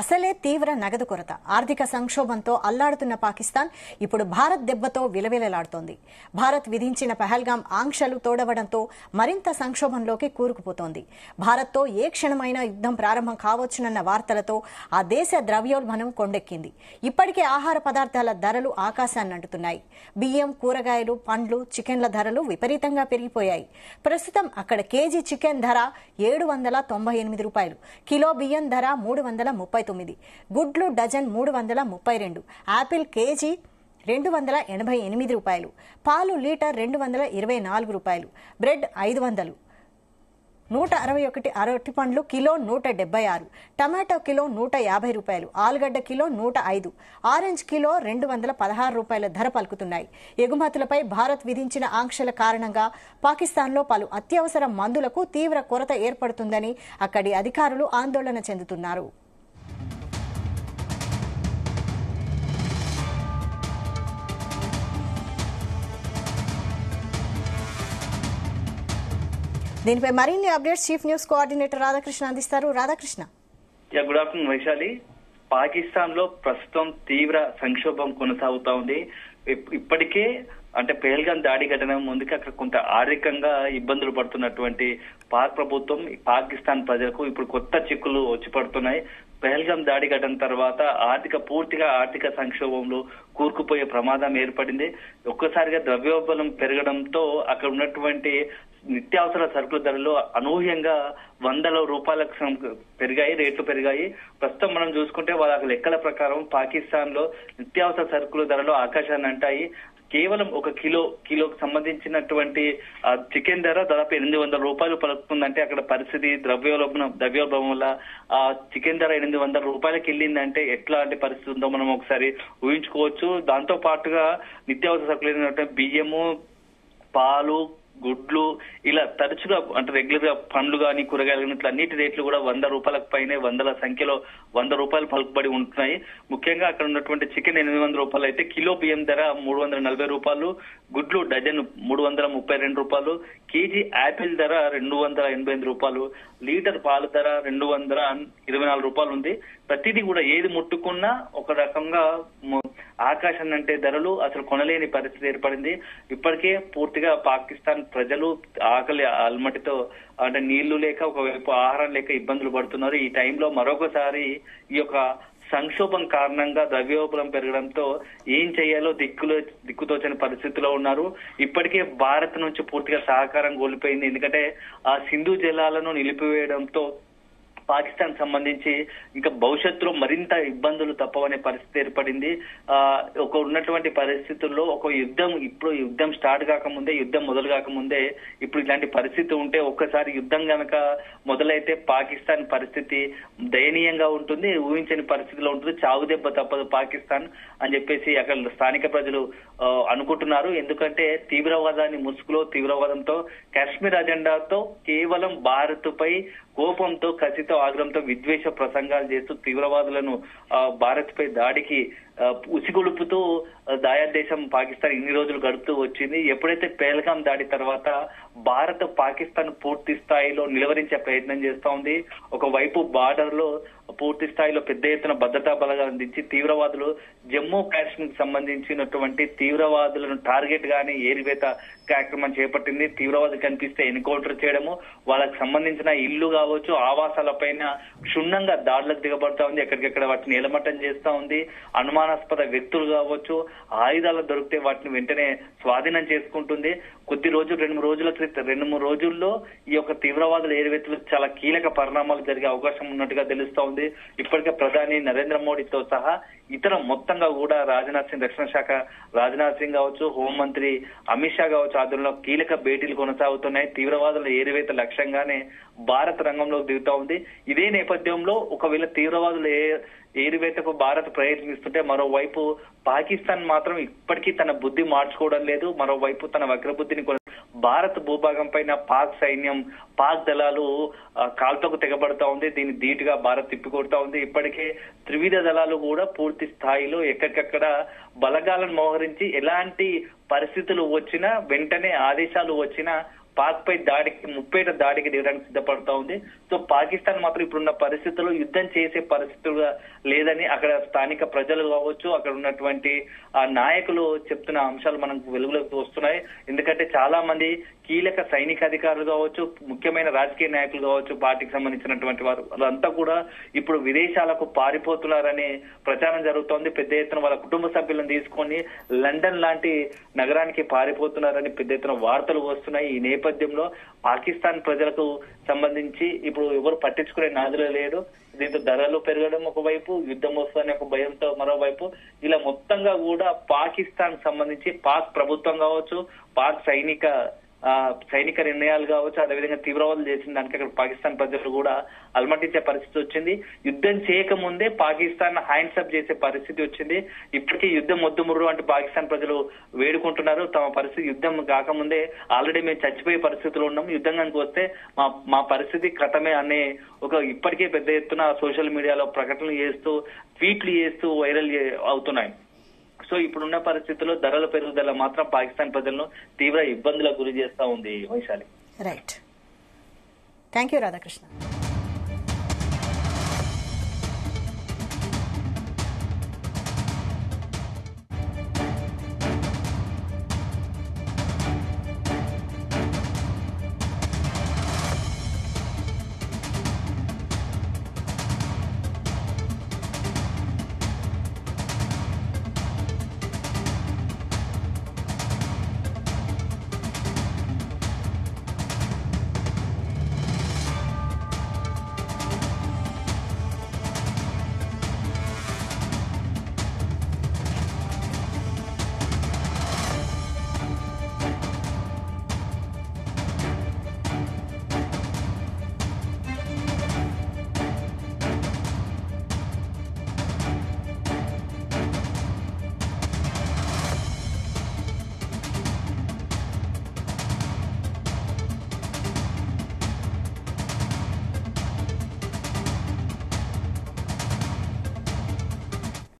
అసలే తీవ్ర నగదు కొరత, ఆర్థిక సంక్షోభంతో అల్లాడుతున్న పాకిస్తాన్ ఇప్పుడు భారత్ దెబ్బతో విలవిలలాడుతోంది. భారత్ విధించిన పహల్గాం ఆంక్షలు తోడవడంతో మరింత సంక్షోభంలోకి కూరుకుపోతోంది. భారత్తో ఏ క్షణమైనా యుద్ధం ప్రారంభం కావచ్చునన్న వార్తలతో ఆ దేశ ద్రవ్యోల్బణం కొండెక్కింది. ఇప్పటికే ఆహార పదార్థాల ధరలు ఆకాశాన్నంటుతున్నాయి. బియ్యం, కూరగాయలు, పండ్లు, చికెన్ల ధరలు విపరీతంగా పెరిగిపోయాయి. ప్రస్తుతం అక్కడ కేజీ చికెన్ ధర 798 రూపాయలు, కిలో బియ్యం ధర 339, గుడ్లు డజన్ 332, యాపిల్ కేజీ 288 రూపాయలు, పాలు లీటర్ 224 రూపాయలు, బ్రెడ్ 500, 161 అరటి పండ్లు కిలో 176, టమాటో కిలో 150 రూపాయలు, ఆలుగడ్డ కిలో 105, ఆరెంజ్ కిలో 216 రూపాయల ధర పలుకుతున్నాయి. ఎగుమతులపై భారత్ విధించిన ఆంక్షల కారణంగా పాకిస్తాన్లో పలు అత్యవసర మందులకు తీవ్ర కొరత ఏర్పడుతుందని అక్కడి అధికారులు ఆందోళన చెందుతున్నారు. దీనిపై మరిన్ని updates chief news coordinator Radhakrishna అందిస్తారు. రాధాకృష్ణ. Good afternoon Vaishali. పాకిస్తాన్ లో ప్రస్తుతం తీవ్ర సంక్షోభం కొనసాగుతా ఉంది. ఇప్పటికే అంటే పెహల్గాం దాడి ఘటన ముందుకి అక్కడ కొంత ఆర్థికంగా ఇబ్బందులు పడుతున్నటువంటి పాక్ ప్రభుత్వం, పాకిస్తాన్ ప్రజలకు ఇప్పుడు కొత్త చిక్కులు వచ్చి పడుతున్నాయి. పెహల్గాం దాడి ఘటన తర్వాత పూర్తిగా ఆర్థిక సంక్షోభంలో కూరుకుపోయే ప్రమాదం ఏర్పడింది. ఒక్కసారిగా ద్రవ్యోల్బణం పెరగడంతో అక్కడ ఉన్నటువంటి నిత్యావసర సరుకుల ధరలు అనూహ్యంగా వందల రూపాయలకు రేట్లు పెరిగాయి. ప్రస్తుతం మనం చూసుకుంటే వాళ్ళ లెక్కల ప్రకారం పాకిస్తాన్ లో నిత్యావసర సరుకుల ధరలు ఆకాశాన్ని అంటాయి. కేవలం ఒక కిలోకి సంబంధించినటువంటి చికెన్ ధర దాదాపు 800 రూపాయలు పలుకుతుందంటే అక్కడ పరిస్థితి ద్రవ్యోల్బణం వల్ల ఆ చికెన్ ధర 800 రూపాయలకి వెళ్ళిందంటే ఎట్లాంటి పరిస్థితి ఉందో మనం ఒకసారి ఊహించుకోవచ్చు. దాంతో పాటుగా నిత్యావసర సరుకులు బియ్యము, పాలు, గుడ్లు ఇలా తరచుగా అంటే రెగ్యులర్ గా పండ్లు కానీ కూరగాయలు కానీ ఇట్లా అన్నిటి రేట్లు కూడా 100 రూపాయలకు పైనే వందల సంఖ్యలో 100 రూపాయలు పలుకుబడి ఉంటున్నాయి. ముఖ్యంగా అక్కడ ఉన్నటువంటి చికెన్ 800 రూపాయలు అయితే కిలో బియ్యం ధర 340 రూపాయలు, గుడ్లు డజన్ 332 రూపాయలు, కేజీ యాపిల్ ధర 288 రూపాయలు, లీటర్ పాలు ధర 224 రూపాయలు ఉంది. ప్రతిదీ కూడా ఏది ముట్టుకున్నా ఒక రకంగా ఆకాశం అంటే ధరలు అసలు కొనలేని పరిస్థితి ఏర్పడింది. ఇప్పటికే పూర్తిగా పాకిస్తాన్ ప్రజలు ఆకలి అల్మటితో అంటే నీళ్లు లేక ఒకవైపు ఆహారం లేక ఇబ్బందులు పడుతున్నారు. ఈ టైంలో మరొకసారి ఈ యొక్క సంక్షోభం కారణంగా ద్రవ్యోల్బణం పెరగడంతో ఏం చేయాలో దిక్కుతోచని పరిస్థితిలో ఉన్నారు. ఇప్పటికే భారత్ నుంచి పూర్తిగా సహకారం కోల్పోయింది. ఎందుకంటే ఆ సింధు జలాలను నిలిపివేయడంతో పాకిస్తాన్ సంబంధించి ఇంకా భవిష్యత్తులో మరింత ఇబ్బందులు తప్పవనే పరిస్థితి ఏర్పడింది. ఉన్నటువంటి పరిస్థితుల్లో యుద్ధం స్టార్ట్ కాకముందే, యుద్ధం మొదలు కాకముందే ఇప్పుడు ఇలాంటి పరిస్థితి ఉంటే ఒక్కసారి యుద్ధం గనక మొదలైతే పాకిస్తాన్ పరిస్థితి దయనీయంగా ఉంటుంది, ఊహించని పరిస్థితిలో ఉంటుంది. చావు దెబ్బ తప్పదు పాకిస్తాన్ అని చెప్పేసి అక్కడ స్థానిక ప్రజలు అనుకుంటున్నారు. ఎందుకంటే తీవ్రవాదంతో కాశ్మీర్ అజెండాతో కేవలం భారత్ పై కోపంతో, కసితో, ఆగ్రహంతో విద్వేష ప్రసంగాలు చేస్తూ తీవ్రవాదులను భారత్ పై దాడికి ఉసిగొలుపుతూ దేశం పాకిస్తాన్ ఇన్ని రోజులు గడుపుతూ వచ్చింది. ఎప్పుడైతే పెహల్గాం దాడి తర్వాత భారత్ పాకిస్తాన్ పూర్తి స్థాయిలో నిలువరించే ప్రయత్నం చేస్తా ఉంది. ఒకవైపు బార్డర్ లో పూర్తి స్థాయిలో పెద్ద ఎత్తున భద్రతా బలగాలు అందించి తీవ్రవాదులు జమ్మూ కాశ్మీర్ సంబంధించినటువంటి తీవ్రవాదులను టార్గెట్ గాని ఏరివేత కార్యక్రమం చేపట్టింది. తీవ్రవాదులు కనిపిస్తే ఎన్కౌంటర్ చేయడము, వాళ్ళకి సంబంధించిన ఇల్లు కావచ్చు, ఆవాసాల పైన క్షుణ్ణంగా దాడులకు దిగబడతా ఉంది. ఎక్కడికెక్కడ వాటిని నిలమట్టం చేస్తా ఉంది. అనుమానాస్పద వ్యక్తులు కావచ్చు, ఆయుధాలు దొరికితే వాటిని వెంటనే స్వాధీనం చేసుకుంటుంది. 2-3 రోజుల్లో ఈ యొక్క తీవ్రవాదుల ఏరివేతలు చాలా కీలక పరిణామాలు జరిగే అవకాశం ఉన్నట్టుగా తెలుస్తా ఉంది. ఇప్పటికే ప్రధాని నరేంద్ర మోడీతో సహా ఇతర మొత్తంగా కూడా రక్షణ శాఖ రాజ్నాథ్ సింగ్ కావచ్చు, హోంమంత్రి అమిత్ షా కావచ్చు ఆధ్వర్యంలో కీలక భేటీలు కొనసాగుతున్నాయి. తీవ్రవాదుల ఏరివేత లక్ష్యంగానే భారత్ రంగంలోకి దిగుతా ఉంది. ఇదే నేపథ్యంలో ఒకవేళ తీవ్రవాదుల ఏరివేతకు భారత్ ప్రయత్నిస్తుంటే మరోవైపు పాకిస్తాన్ మాత్రం ఇప్పటికీ తన బుద్ధి మార్చుకోవడం లేదు. మరోవైపు తన వక్రబుద్ధిని భారత్ భూభాగం పైన పాక్ సైన్యం, పాక్ దళాలు కాల్తకు తెగబడతా ఉంది. దీన్ని ధీటుగా భారత్ తిప్పికొడతా ఉంది. ఇప్పటికే త్రివిధ దళాలు కూడా పూర్తి స్థాయిలో ఎక్కడికక్కడ బలగాలను మోహరించి ఎలాంటి పరిస్థితులు వచ్చినా, వెంటనే ఆదేశాలు వచ్చినా పాక్ పై దాడికి ముప్పేట దాడికి దిగడానికి సిద్ధపడుతూ ఉంది. సో పాకిస్తాన్ మాత్రం ఇప్పుడున్న పరిస్థితుల్లో యుద్ధం చేసే పరిస్థితులుగా లేదని అక్కడ స్థానిక ప్రజలు కావచ్చు, అక్కడ ఉన్నటువంటి ఆ నాయకులు చెప్తున్న అంశాలు మనకు వెలుగులోకి వస్తున్నాయి. ఎందుకంటే చాలా మంది కీలక సైనిక అధికారులు కావచ్చు, ముఖ్యమైన రాజకీయ నాయకులు కావచ్చు, పార్టీకి సంబంధించినటువంటి వాళ్ళంతా కూడా ఇప్పుడు విదేశాలకు పారిపోతున్నారనే ప్రచారం జరుగుతోంది. పెద్ద ఎత్తున వాళ్ళ కుటుంబ సభ్యులను తీసుకొని లండన్ లాంటి నగరానికి పారిపోతున్నారని పెద్ద ఎత్తున వార్తలు వస్తున్నాయి. ఈ నేపథ్యంలో పాకిస్తాన్ ప్రజలకు సంబంధించి ఇప్పుడు ఎవరు పట్టించుకునే నాదులే లేడు. దీంతో ధరలు పెరగడం ఒకవైపు, యుద్ధం వస్తుందనే ఒక భయంతో మరోవైపు, ఇలా మొత్తంగా కూడా పాకిస్తాన్ సంబంధించి పాక్ ప్రభుత్వం కావచ్చు, పాక్ సైనిక నిర్ణయాలు కావచ్చు, అదేవిధంగా తీవ్రవాదులు చేసిన దానికి అక్కడ పాకిస్తాన్ ప్రజలు కూడా అలమటించే పరిస్థితి వచ్చింది. యుద్ధం చేయకముందే పాకిస్తాన్ హ్యాండ్స్ అప్ చేసే పరిస్థితి వచ్చింది. ఇప్పటికీ యుద్ధం మొద్దుముర్రు అంటూ పాకిస్తాన్ ప్రజలు వేడుకుంటున్నారు. తమ పరిస్థితి యుద్ధం కాకముందే ఆల్రెడీ మేము చచ్చిపోయే పరిస్థితులు ఉన్నాం, యుద్ధం కనుక వస్తే మా పరిస్థితి కథమే అనే ఒక ఇప్పటికే పెద్ద ఎత్తున సోషల్ మీడియాలో ప్రకటనలు చేస్తూ, ట్వీట్లు చేస్తూ వైరల్ అవుతున్నాయి. సో ఇప్పుడున్న పరిస్థితుల్లో ధరల పెరుగుదల మాత్రం పాకిస్తాన్ ప్రజలను తీవ్ర ఇబ్బందులకు గురి చేస్తా ఉంది Vaishali. Right, thank you Radhakrishna.